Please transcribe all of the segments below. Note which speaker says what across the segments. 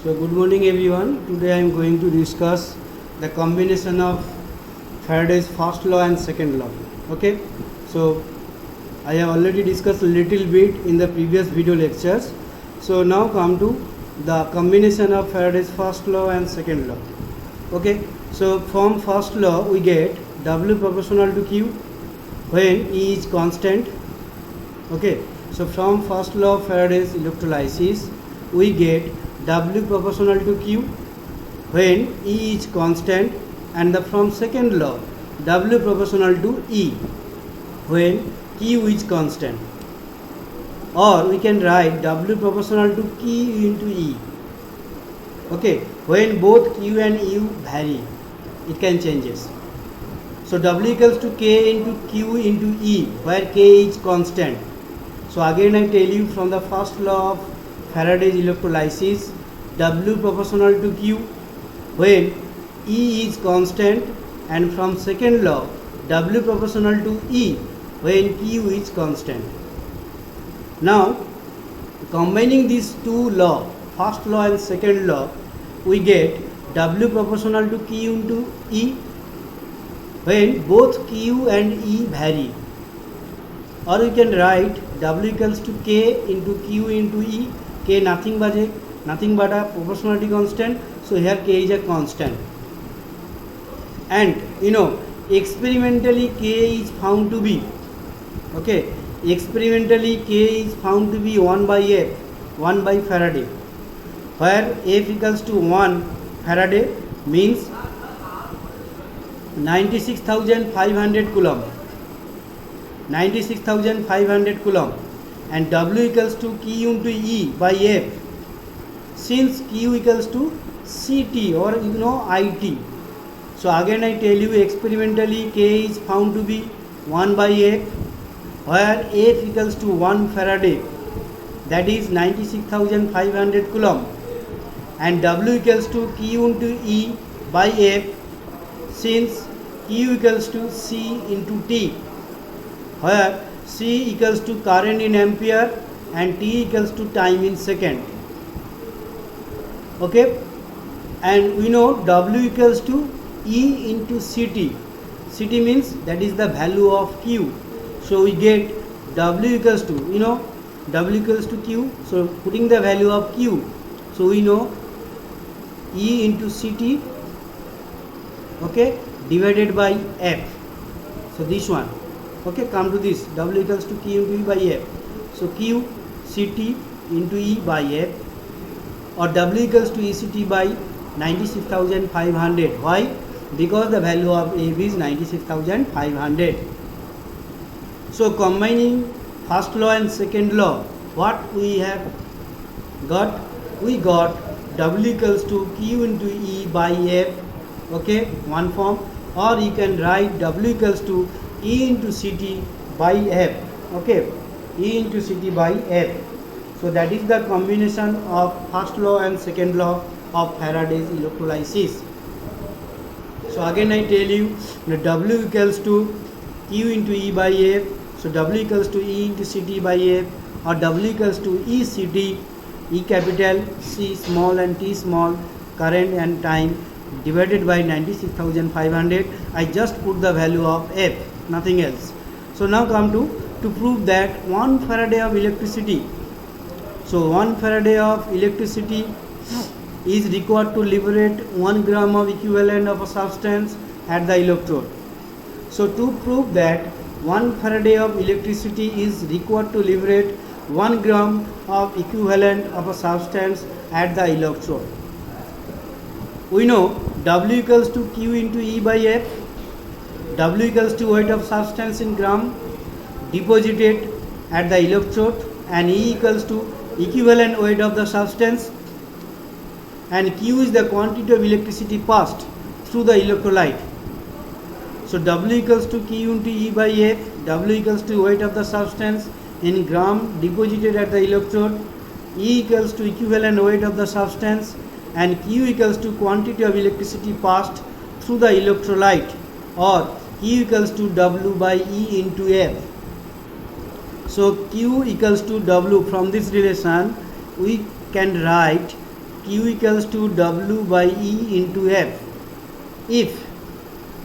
Speaker 1: So good morning everyone. Today I am going to discuss the combination of Faraday's first law and second law. Okay. So I have already discussed a little bit in the previous video lectures. So now come to the combination of Faraday's first law and second law. Okay. So from first law we get W proportional to Q when E is constant. Okay. So from first law of Faraday's electrolysis we get W proportional to Q when E is constant, and from second law W proportional to E when Q is constant, or we can write W proportional to Q into E. Okay, when both Q and U vary, it can changes. So W equals to K into Q into E where K is constant. So again I tell you, from the first law of Faraday's electrolysis, W proportional to Q when E is constant, and from second law W proportional to E when Q is constant. Now combining these two laws, first law and second law, we get W proportional to Q into E when both Q and E vary, or we can write W equals to K into Q into E. K nothing but a proportionality constant, so here K is a constant. And experimentally K is found to be, experimentally K is found to be 1 by F, 1 by Faraday, where F equals to 1 Faraday means 96,500 coulomb, 96,500 coulomb, and W equals to Q into E by F, since Q equals to CT or IT. So again I tell you, experimentally K is found to be 1 by F, where F equals to 1 Faraday, that is 96,500 coulomb, and W equals to Q into E by F, since Q equals to C into T, where C equals to current in ampere and T equals to time in second. Okay, and we know W equals to E into CT. CT means that is the value of Q. So we get W equals to, W equals to Q. So putting the value of Q, so we know E into CT, divided by F. So this one, come to this, W equals to Q into E by F. So Q CT into E by F, or W equals to ECT by 96,500. Why? Because the value of F is 96,500. So combining first law and second law, what we have got? We got W equals to Q into E by F, one form, or you can write W equals to E into CT by F, E into CT by F. So that is the combination of first law and second law of Faraday's electrolysis. So again I tell you, the W equals to Q into E by F. So W equals to E into CT by F, or W equals to ECT, E capital, C small and T small, current and time, divided by 96,500. I just put the value of F, nothing else. So now come to prove that 1 Faraday of electricity. So 1 Faraday of electricity is required to liberate 1 gram of equivalent of a substance at the electrode. So to prove that 1 Faraday of electricity is required to liberate 1 gram of equivalent of a substance at the electrode, we know W equals to Q into E by F. W equals to weight of substance in gram deposited at the electrode, and E equals to equivalent weight of the substance, and Q is the quantity of electricity passed through the electrolyte. So W equals to Q into E by F. W equals to weight of the substance in gram deposited at the electrode, E equals to equivalent weight of the substance, and Q equals to quantity of electricity passed through the electrolyte, or Q equals to W by E into F. So Q equals to W. From this relation we can write Q equals to W by E into F. If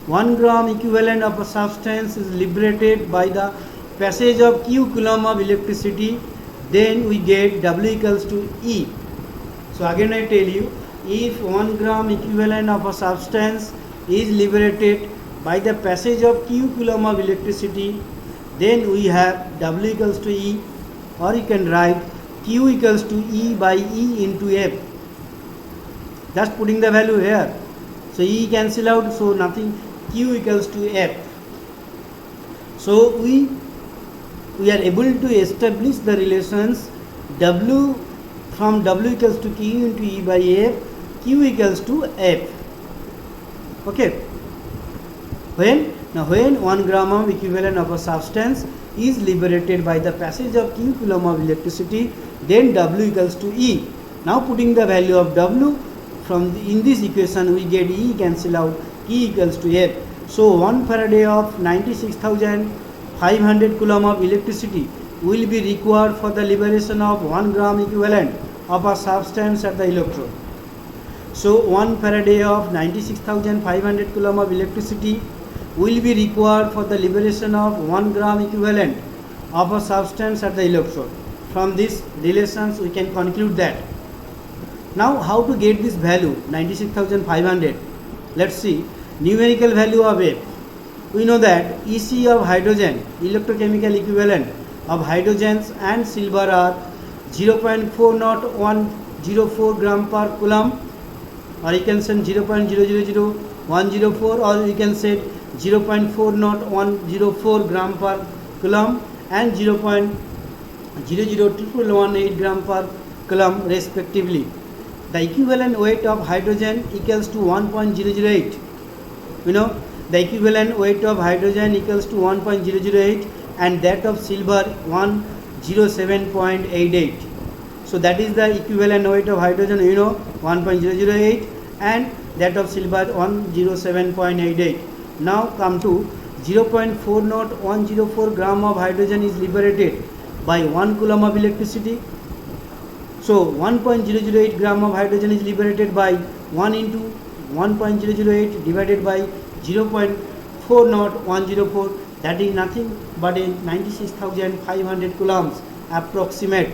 Speaker 1: 1 gram equivalent of a substance is liberated by the passage of Q coulomb of electricity, then we get W equals to E. So again I tell you, if 1 gram equivalent of a substance is liberated by the passage of Q coulomb of electricity, then we have W equals to E, or you can write Q equals to E by E into F. Just putting the value here. So E cancel out, so nothing, Q equals to F. So we are able to establish the relations W from W equals to Q into E by F, Q equals to F. Okay. When 1 gram of equivalent of a substance is liberated by the passage of Q coulomb of electricity, then W equals to E. Now putting the value of W in this equation, we get E cancel out, E equals to F. So 1 Faraday of 96,500 coulomb of electricity will be required for the liberation of 1 gram equivalent of a substance at the electrode. So 1 Faraday of 96,500 coulomb of electricity will be required for the liberation of 1 gram equivalent of a substance at the electrode. From these relations we can conclude that. Now how to get this value 96,500? Let's see. Numerical value of F. We know that EC of hydrogen, electrochemical equivalent of hydrogens and silver are 0.40104 gram per coulomb, or you can say 0.000104, or you can say 0.40104 gram per coulomb and 0.001118 gram per coulomb respectively. The equivalent weight of hydrogen equals to 1.008. You know, the equivalent weight of hydrogen equals to 1.008 and that of silver 107.88. So that is the equivalent weight of hydrogen, 1.008, and that of silver 107.88. Now come to 0.40104 gram of hydrogen is liberated by 1 coulomb of electricity. So 1.008 gram of hydrogen is liberated by 1 into 1.008 divided by 0.40104, that is nothing but a 96,500 coulombs approximate.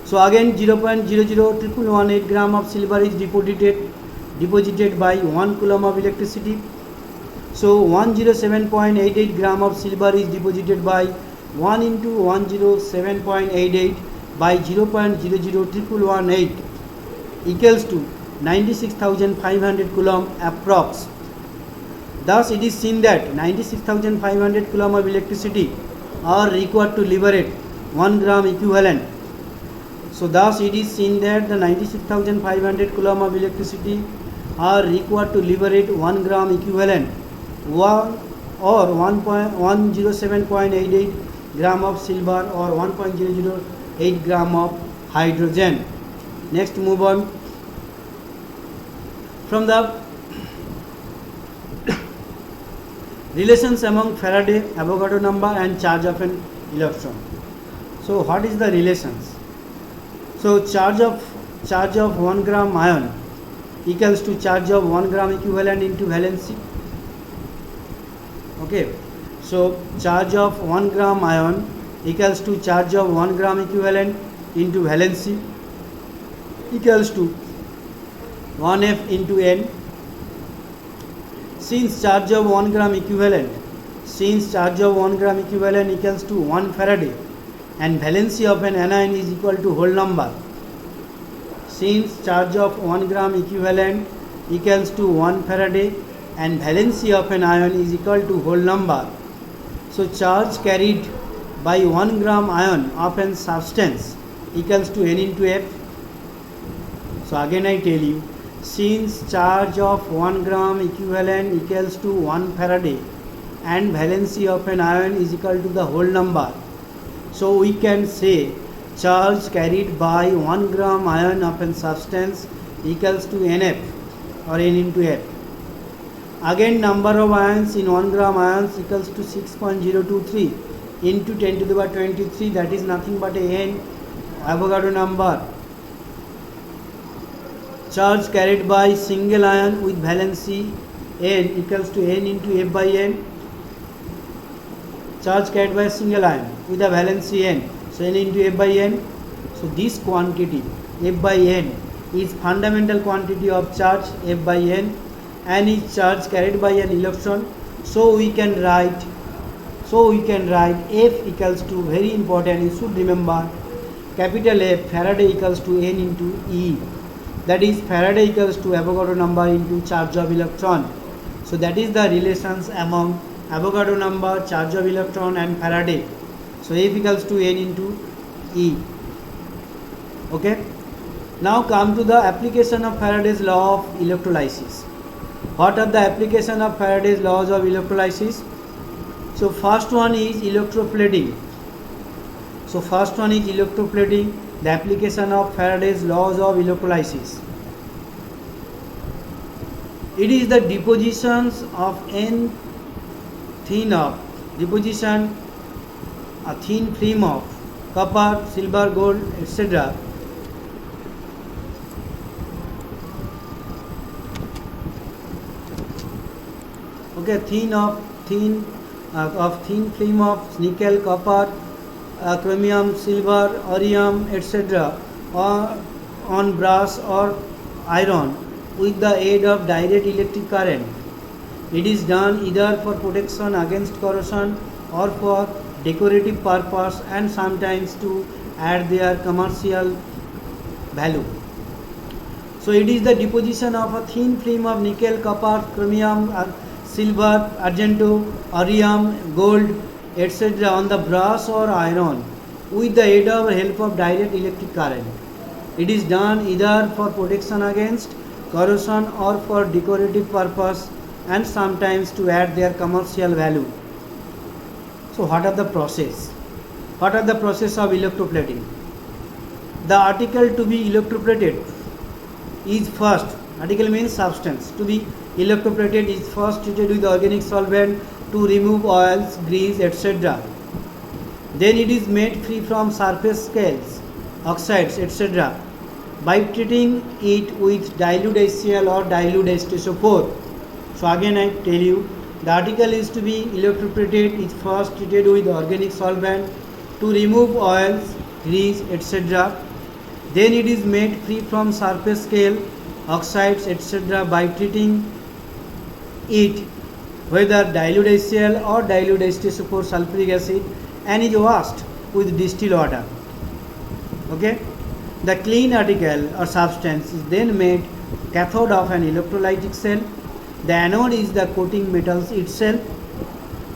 Speaker 1: So again 0.00118 gram of silver is deposited by 1 coulomb of electricity. So 107.88 gram of silver is deposited by 1 into 107.88 by 0.00118 equals to 96,500 coulomb approx. Thus it is seen that 96,500 coulomb of electricity are required to liberate 1 gram equivalent. So thus it is seen that the 96,500 coulomb of electricity are required to liberate 1 gram equivalent or 107.88 gram of silver or 1.008 gram of hydrogen. Next move on. From the relations among Faraday, Avogadro number and charge of an electron. So what is the relations? So charge of 1 gram ion equals to charge of 1 gram equivalent into valency. Okay, so charge of 1 gram ion equals to charge of 1 gram equivalent into valency equals to 1F into N. Since charge of 1 gram equivalent equals to 1 Faraday and valency of an anion is equal to whole number. Since charge of 1 gram equivalent equals to 1 Faraday and valency of an ion is equal to whole number, so charge carried by 1 gram ion of an substance equals to N into F. So again I tell you, since charge of 1 gram equivalent equals to 1 Faraday and valency of an ion is equal to the whole number, so we can say charge carried by 1 gram ion of a substance equals to NF or N into F. Again number of ions in 1 gram ions equals to 6.023 into 10 to the power 23, that is nothing but a N Avogadro number. charge carried by single ion with valency n equals to n into F by n. Charge carried by single ion with a valency n, so n into F by n. So this quantity F by n is fundamental quantity of charge F by n and is charge carried by an electron. So we can write F equals to, very important, you should remember, capital F, Faraday equals to n into E. That is Faraday equals to Avogadro number into charge of electron. So that is the relations among Avogadro number, charge of electron and Faraday. So F equals to n into E. Okay. Now come to the application of Faraday's law of electrolysis. What are the application of Faraday's laws of electrolysis? So first one is electroplating. The application of Faraday's laws of electrolysis. It is the depositions of a thin film of copper, silver, gold, etc. Okay, thin film of nickel, copper, chromium, silver, orium, etc. or on brass or iron with the aid of direct electric current. It is done either for protection against corrosion or for decorative purpose and sometimes to add their commercial value. So it is the deposition of a thin film of nickel, copper, chromium, silver, argento, orium, gold, etc. on the brass or iron with the aid or help of direct electric current. It is done either for protection against corrosion or for decorative purpose and sometimes to add their commercial value. So what are the process? What are the process of electroplating? The article to be electroplated is first, article means substance, to be electroplated is first treated with organic solvent to remove oils, grease, etc. Then it is made free from surface scales, oxides, etc. by treating it with dilute HCl or dilute H2SO4. So again I tell you, the article is to be electroplated is first treated with organic solvent to remove oils, grease, etc. Then it is made free from surface scale, oxides, etc. by treating it whether dilute HCl or dilute H2SO4 sulfuric acid and is washed with distilled water. Okay. The clean article or substance is then made cathode of an electrolytic cell. The anode is the coating metals itself.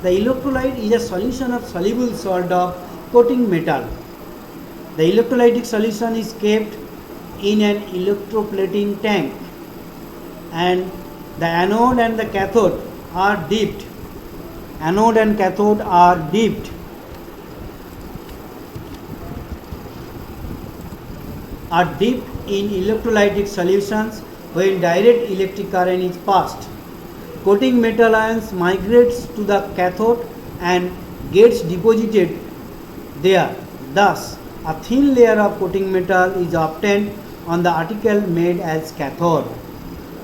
Speaker 1: The electrolyte is a solution of soluble salt of coating metal. The electrolytic solution is kept in an electroplating tank and the anode and the cathode are dipped. Anode and cathode are dipped in electrolytic solutions when direct electric current is passed. Coating metal ions migrates to the cathode and gets deposited there. Thus, a thin layer of coating metal is obtained on the article made as cathode.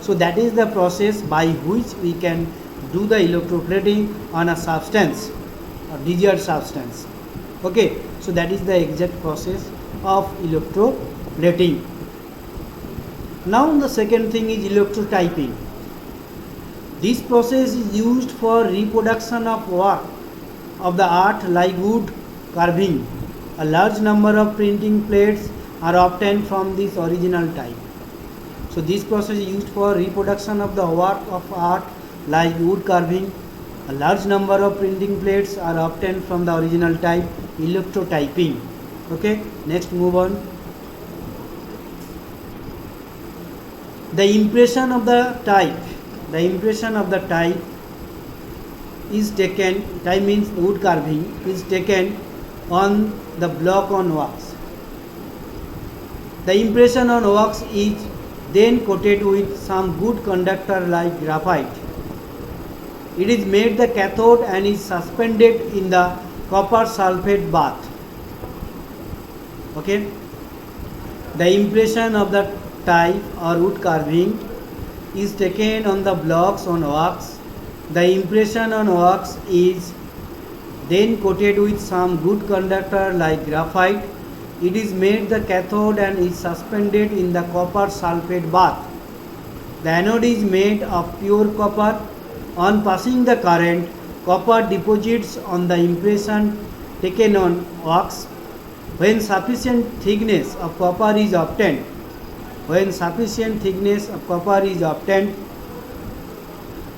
Speaker 1: So that is the process by which we can do the electroplating on a substance, a desired substance. Okay, so that is the exact process of electroplating. Now the second thing is electrotyping. This process is used for reproduction of work of the art like wood carving. A large number of printing plates are obtained from this original type. So this process is used for reproduction of the work of art like wood carving. A large number of printing plates are obtained from the original type, electrotyping. Okay, next move on. The impression of the type. The impression of the type is taken, type means wood carving, is taken on the block on wax. The impression on wax is then coated with some good conductor like graphite. It is made the cathode and is suspended in the copper sulfate bath. Okay. The impression of the type or wood carving is taken on the blocks on wax. The impression on wax is then coated with some good conductor like graphite. It is made the cathode and is suspended in the copper sulfate bath. The anode is made of pure copper. On passing the current, copper deposits on the impression taken on wax. When sufficient thickness of copper is obtained,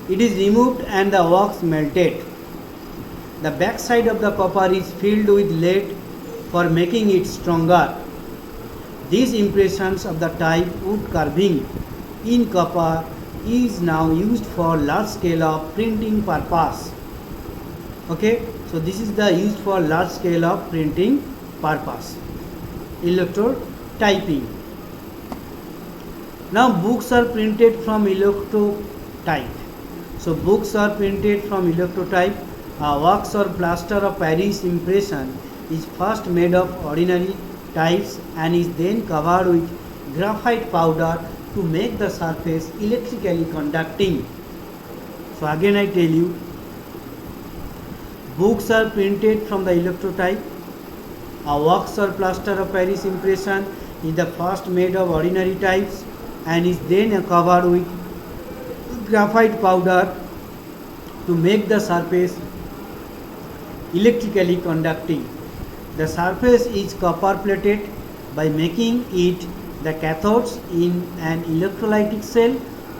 Speaker 1: it is removed and the wax melted. The back side of the copper is filled with lead for making it stronger. These impressions of the type wood carving in copper is now used for large scale of printing purpose. Okay, so this is the used for large scale of printing purpose. Electrotyping. Now books are printed from electrotype. So books are printed from electrotype. A wax or plaster of Paris impression is first made of ordinary types and is then covered with graphite powder to make the surface electrically conducting. So again I tell you, books are printed from the electrotype. A wax or plaster of Paris impression is the first made of ordinary types and is then covered with graphite powder to make the surface electrically conducting. The surface is copper plated by making it the cathodes in an electrolytic cell,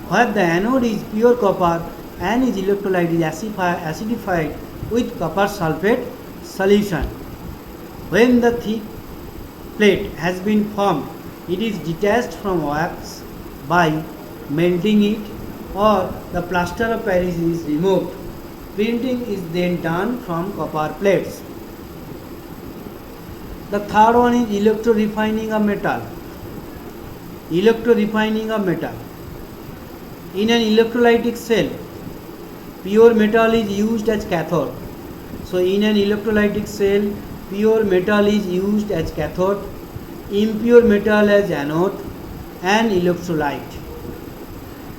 Speaker 1: where the anode is pure copper and its electrolyte is acidified with copper sulfate solution. When the thick plate has been formed, it is detached from wax by melting it, or the plaster of Paris is removed. Printing is then done from copper plates. The third one is electro-refining of metal. Electro-refining of metal. In an electrolytic cell, pure metal is used as cathode. So in an electrolytic cell, pure metal is used as cathode, impure metal as anode, and electrolyte.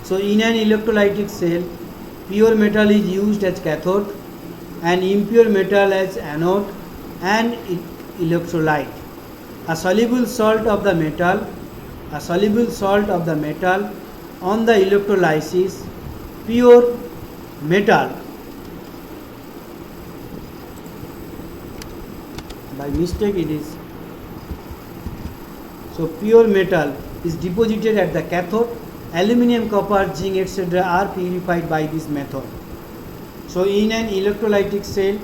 Speaker 1: So in an electrolytic cell, pure metal is used as cathode and impure metal as anode and electrolyte. A soluble salt of the metal on the electrolysis, pure metal, by mistake it is, so pure metal is deposited at the cathode. Aluminium, copper, zinc, etc. are purified by this method. So in an electrolytic cell,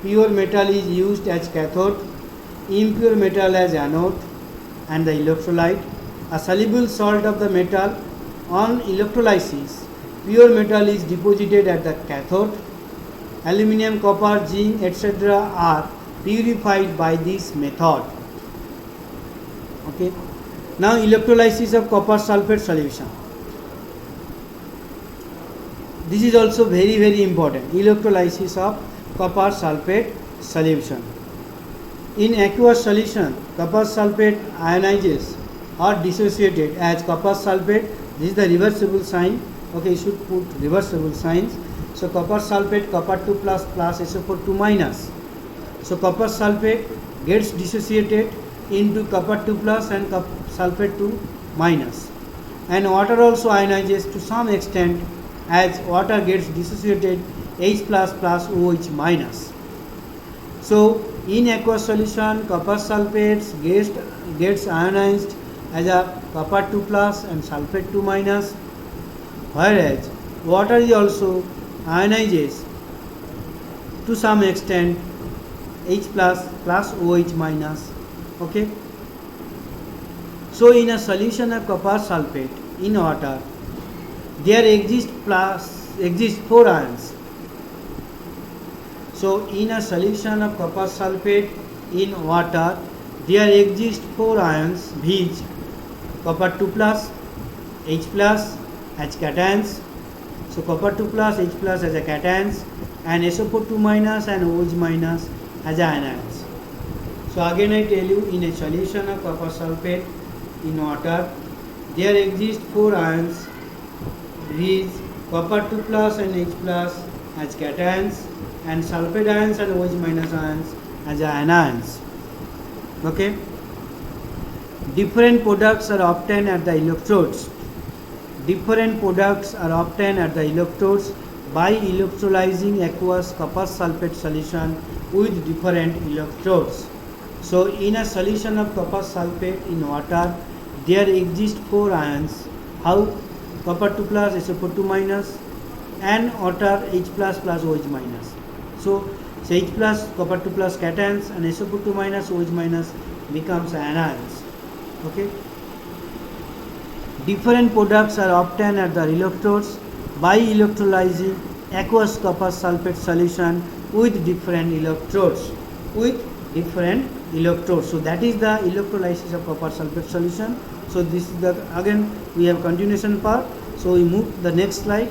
Speaker 1: pure metal is used as cathode, impure metal as anode and the electrolyte. A soluble salt of the metal on electrolysis, pure metal is deposited at the cathode. Aluminium, copper, zinc, etc. are purified by this method. Okay. Now electrolysis of copper sulfate solution. This is also very important. Electrolysis of copper sulfate solution. In aqueous solution, copper sulfate ionizes or dissociated as copper sulfate. This is the reversible sign. Okay, you should put reversible signs. So copper sulfate, copper 2 plus plus SO4 2 minus. So copper sulfate gets dissociated into copper 2 plus and sulfate 2 minus. And water also ionizes to some extent, as water gets dissociated H plus plus OH minus. So in aqueous solution, copper sulfate gets ionized as a copper 2 plus and sulfate 2 minus, whereas water is also ionizes to some extent H plus plus OH minus. Okay. So in a solution of copper sulfate in water, there exist 4 ions. So in a solution of copper sulfate in water, there exist 4 ions, which copper 2 plus, H plus as cations. So copper 2 plus, H plus as a cations, and SO4 2 minus and OH minus as anions. So again I tell you, in a solution of copper sulfate in water, there exist 4 ions, viz. Copper 2 plus and H plus as cations, and sulfate ions and OH minus ions as anions. Okay. Different products are obtained at the electrodes. Different products are obtained at the electrodes by electrolyzing aqueous copper sulfate solution with different electrodes. So in a solution of copper sulfate in water, there exist 4 ions. How? Copper 2 plus, SO4 2 minus, and water H plus plus OH minus. So H plus, copper 2 plus cations, and SO4 2 minus, OH minus becomes anions. Okay. Different products are obtained at the electrodes by electrolyzing aqueous copper sulfate solution with different electrodes. So that is the electrolysis of copper sulfate solution. So this is the, again we have continuation part. So we move the next slide.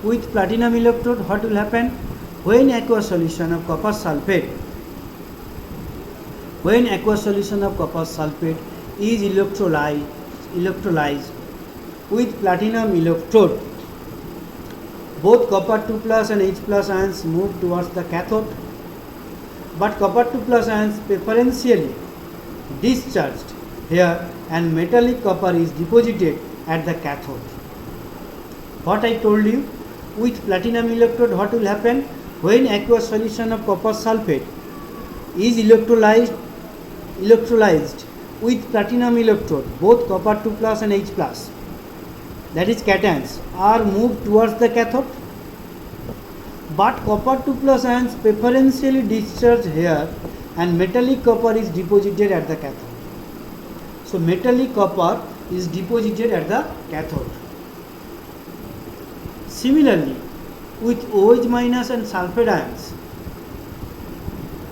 Speaker 1: With platinum electrode, what will happen? When aqueous solution of copper sulfate is electrolyzed with platinum electrode, both copper 2 plus and H plus ions move towards the cathode, but copper 2 plus ions preferentially discharged here and metallic copper is deposited at the cathode. What I told you, with platinum electrode what will happen? When aqueous solution of copper sulfate is electrolyzed with platinum electrode, both copper 2 plus and H plus, that is cations, are moved towards the cathode, but copper 2 plus ions preferentially discharge here and metallic copper is deposited at the cathode. So metallic copper is deposited at the cathode. Similarly, with OH minus and sulfate ions,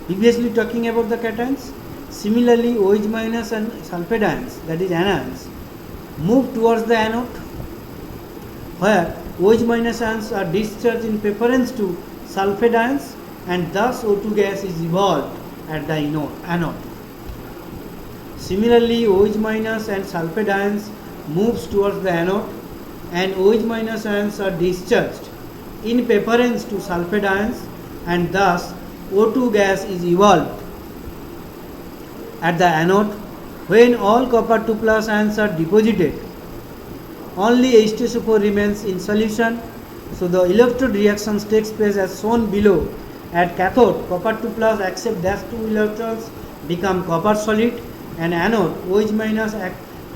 Speaker 1: previously talking about the cations, similarly OH minus and sulfate ions, that is anions, move towards the anode, where OH minus ions are discharged in preference to sulfate ions, and thus O2 gas is evolved at the anode. Similarly, OH minus and sulfate ions moves towards the anode, and OH minus ions are discharged in preference to sulfate ions, and thus O2 gas is evolved at the anode. When all copper 2 plus ions are deposited, only H2SO4 remains in solution. So the electrode reactions takes place as shown below. At cathode, copper 2 plus accept dash 2 electrons, become copper solid, and anode OH minus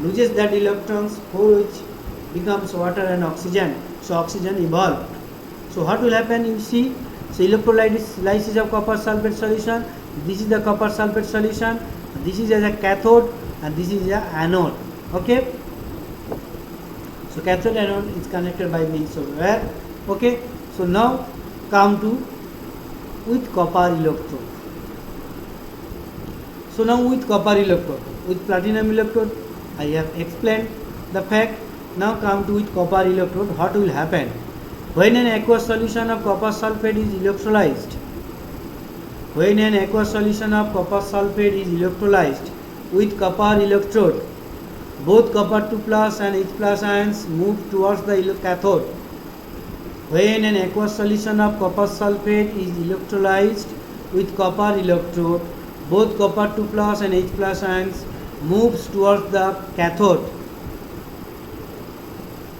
Speaker 1: loses that electrons, 4OH becomes water and oxygen. So oxygen evolved. So what will happen? You see, so electrolysis of copper sulfate solution. This is the copper sulfate solution. This is as a cathode, and this is a anode. Okay. So cathode anode is connected by means of wire. Okay. So now come to with copper electrode. So now with copper electrode, with platinum electrode, I have explained the fact. Now come to with copper electrode, what will happen? When an aqueous solution of copper sulfate is electrolyzed, with copper electrode, both copper 2 plus and H plus ions move towards the cathode. When an aqueous solution of copper sulfate is electrolyzed with copper electrode, both copper 2 plus and H plus ions moves towards the cathode,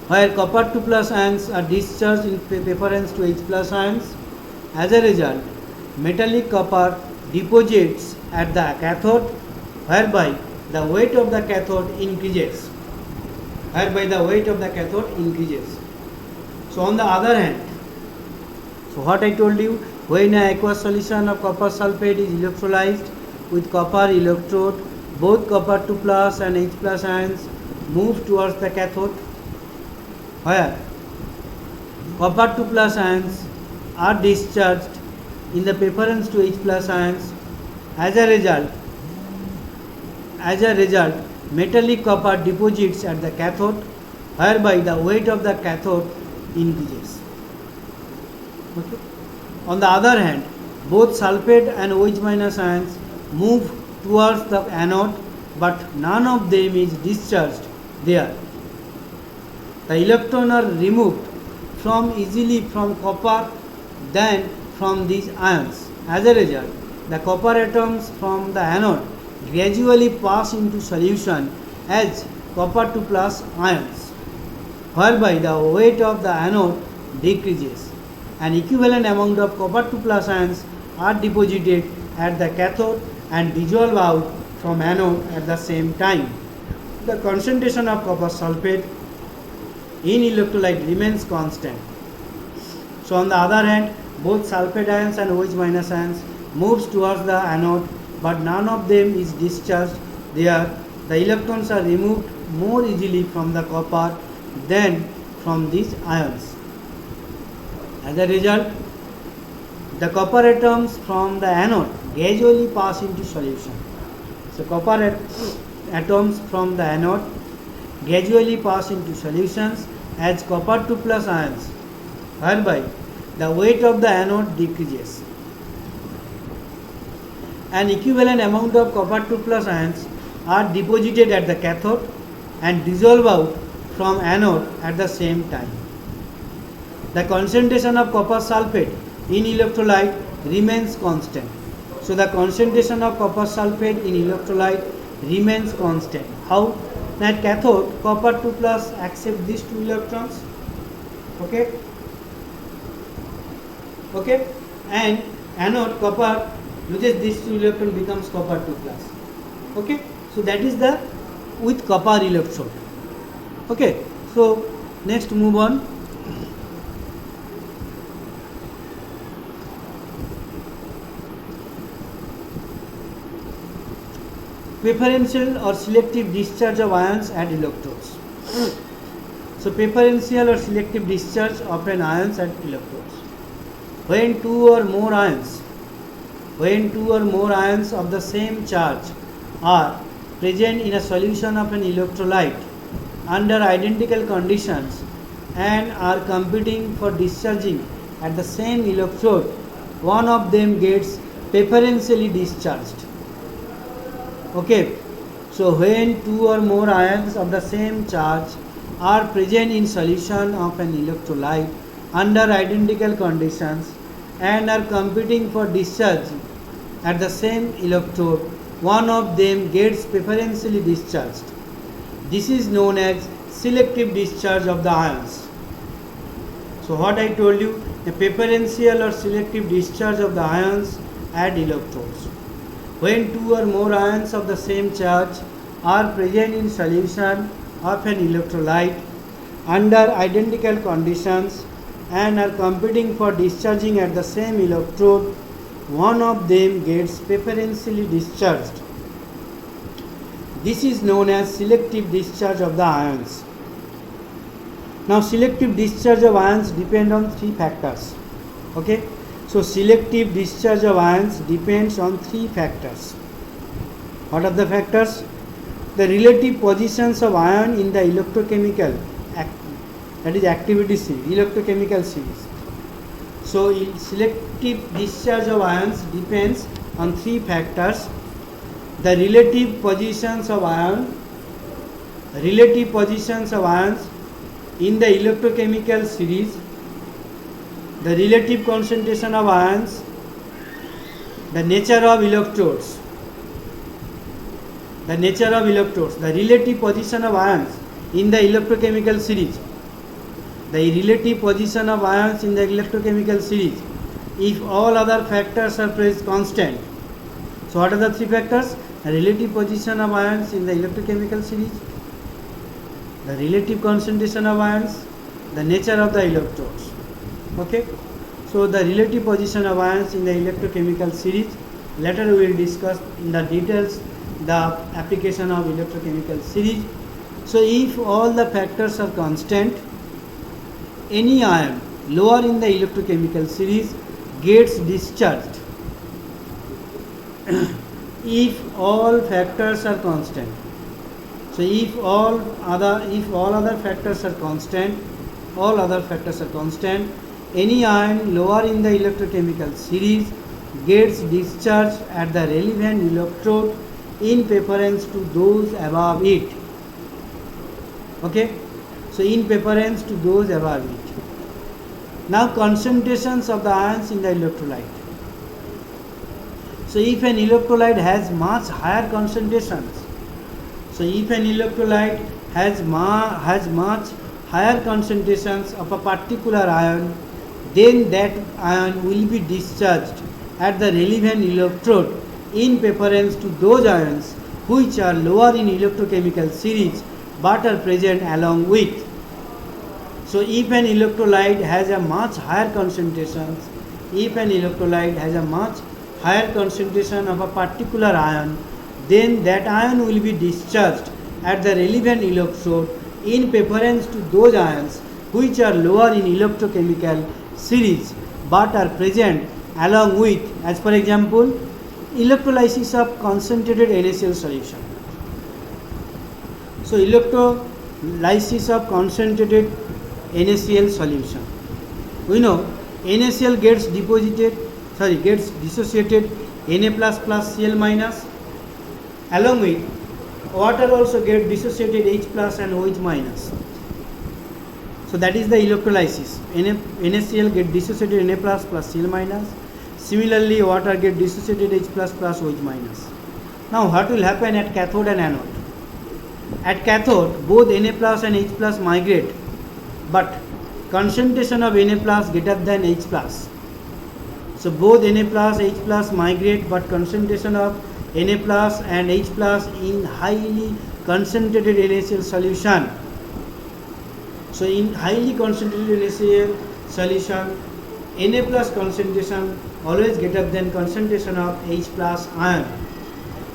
Speaker 1: where copper 2 plus ions are discharged in preference to H plus ions. As a result, metallic copper deposits at the cathode, whereby the weight of the cathode increases. So on the other hand, so what I told you, when an aqueous solution of copper sulfate is electrolyzed with copper electrode, both copper 2 plus and H plus ions move towards the cathode, where copper 2 plus ions are discharged in the preference to H plus ions. As a result, metallic copper deposits at the cathode, whereby the weight of the cathode increases. Okay. On the other hand, both sulfate and OH minus ions move towards the anode, but none of them is discharged there. The electrons are removed from easily from copper than from these ions. As a result, the copper atoms from the anode gradually pass into solution as copper 2 plus ions, whereby the weight of the anode decreases. An equivalent amount of copper 2 plus ions are deposited at the cathode and dissolve out from anode at the same time. The concentration of copper sulfate in electrolyte remains constant. So on the other hand, both sulfate ions and OH minus ions moves towards the anode, but none of them is discharged there. The electrons are removed more easily from the copper than from these ions. As a result, the copper atoms from the anode gradually pass into solution. So copper atoms from the anode gradually pass into solutions as copper 2 plus ions, whereby the weight of the anode decreases. An equivalent amount of copper 2 plus ions are deposited at the cathode and dissolve out from anode at the same time. The concentration of copper sulfate in electrolyte remains constant. So the concentration of copper sulfate in electrolyte remains constant. How? At cathode, copper 2 plus accept these two electrons, okay, and anode copper loses these two electrons, becomes copper 2 plus, okay. So that is the with copper electrode, okay. So next move on. Preferential or selective discharge of ions at electrodes. So preferential or selective discharge of an ions at electrodes. When two or more ions of the same charge are present in a solution of an electrolyte under identical conditions and are competing for discharging at the same electrode, one of them gets preferentially discharged. Okay, so when two or more ions of the same charge are present in solution of an electrolyte under identical conditions and are competing for discharge at the same electrode, one of them gets preferentially discharged. This is known as selective discharge of the ions. So what I told you, a preferential or selective discharge of the ions at electrodes. When two or more ions of the same charge are present in solution of an electrolyte under identical conditions and are competing for discharging at the same electrode, one of them gets preferentially discharged. This is known as selective discharge of the ions. Now selective discharge of ions depend on three factors. Okay. So selective discharge of ions depends on three factors. What are the factors? The relative positions of ion in the electrochemical, that is activity series, electrochemical series. So selective discharge of ions depends on three factors. The relative positions of ions in the electrochemical series, the relative concentration of ions, the nature of electrodes, the relative position of ions in the electrochemical series, the relative position of ions in the electrochemical series, if all other factors are constant. So what are the three factors? The relative position of ions in the electrochemical series, the relative concentration of ions, the nature of the electrodes. Okay, so the relative position of ions in the electrochemical series, later we will discuss in the details the application of electrochemical series. So if all the factors are constant, any ion lower in the electrochemical series gets discharged. If all factors are constant, so if all other factors are constant, any ion lower in the electrochemical series gets discharged at the relevant electrode in preference to those above it. Okay, so in preference to those above it. Now concentrations of the ions in the electrolyte. So if an electrolyte has much higher concentrations, much higher concentrations of a particular ion, then that ion will be discharged at the relevant electrode in preference to those ions which are lower in electrochemical series but are present along with. So if an electrolyte has a much higher concentration, of a particular ion, then that ion will be discharged at the relevant electrode in preference to those ions which are lower in electrochemical series but are present along with, as for example, electrolysis of concentrated NaCl solution. So electrolysis of concentrated NaCl solution. We know NaCl gets dissociated Na plus plus Cl minus, along with water also gets dissociated H plus and OH minus. So that is the electrolysis. NaCl get dissociated Na plus plus Cl minus. Similarly, water get dissociated H plus plus OH minus. Now what will happen at cathode and anode? At cathode, both Na plus and H plus migrate, but concentration of Na plus greater than H plus. So both Na plus H plus migrate, but concentration of Na plus and H plus in highly concentrated NaCl solution. So in highly concentrated NaCl solution, Na plus concentration always greater than concentration of H plus ion.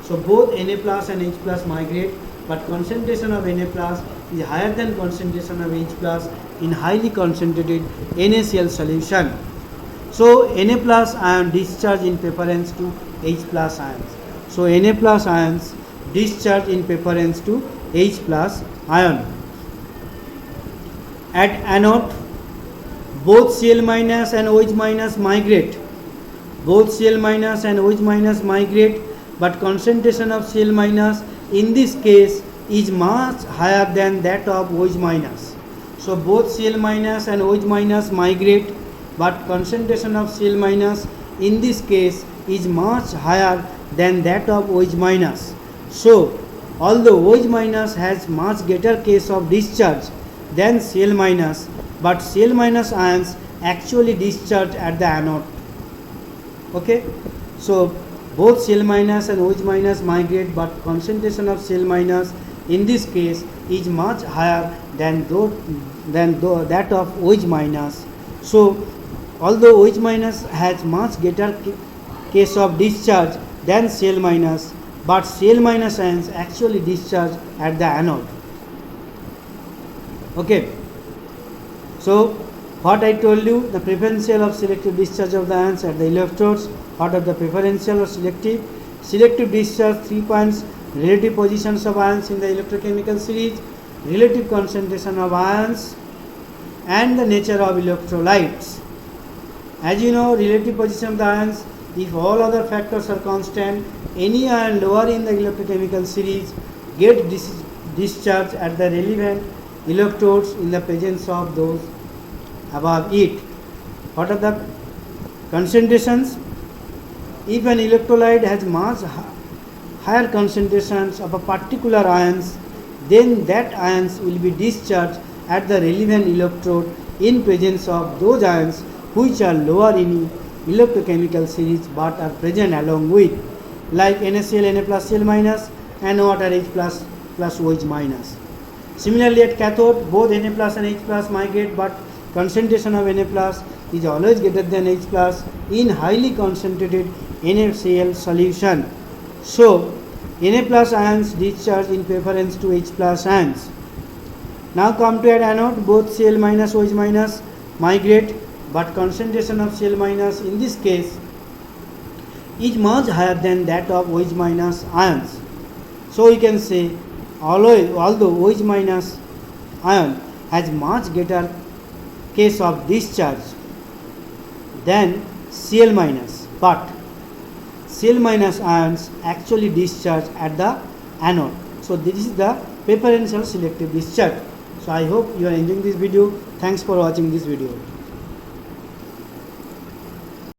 Speaker 1: So both Na plus and H plus migrate, but concentration of Na plus is higher than concentration of H plus in highly concentrated NaCl solution. So Na plus ion discharge in preference to H plus ions. So Na plus ions discharge in preference to H plus ion. At anode, both Cl minus and OH minus migrate. But concentration of Cl minus in this case is much higher than that of OH minus. So both Cl minus and OH minus migrate, but concentration of Cl minus in this case is much higher than that of OH minus. So although OH minus has much greater case of discharge than Cl minus, but Cl minus ions actually discharge at the anode. Okay, so both Cl minus and OH minus migrate, but concentration of Cl minus in this case is much higher than that of OH minus. So although OH minus has much greater case of discharge than Cl minus, but Cl minus ions actually discharge at the anode. Okay, so what I told you, the preferential of selective discharge of the ions at the electrodes. What are the preferential or selective? Selective discharge, 3 points: relative positions of ions in the electrochemical series, relative concentration of ions, and the nature of electrolytes. As you know, relative position of the ions, if all other factors are constant, any ion lower in the electrochemical series gets discharged at the relevant electrodes in the presence of those above it. What are the concentrations? If an electrolyte has much higher concentrations of a particular ions, then that ions will be discharged at the relevant electrode in presence of those ions which are lower in electrochemical series but are present along with, like NaCl, Na plus Cl minus, and water H plus plus OH minus. Similarly, at cathode, both Na plus and H plus migrate, but concentration of Na plus is always greater than H plus in highly concentrated NaCl solution. So Na plus ions discharge in preference to H plus ions. Now come to at anode, both Cl minus OH minus migrate, but concentration of Cl minus in this case is much higher than that of OH minus ions. So we can say, although OH minus ion has much greater case of discharge than Cl minus, but Cl minus ions actually discharge at the anode. So this is the preferential selective discharge. So I hope you are enjoying this video. Thanks for watching this video.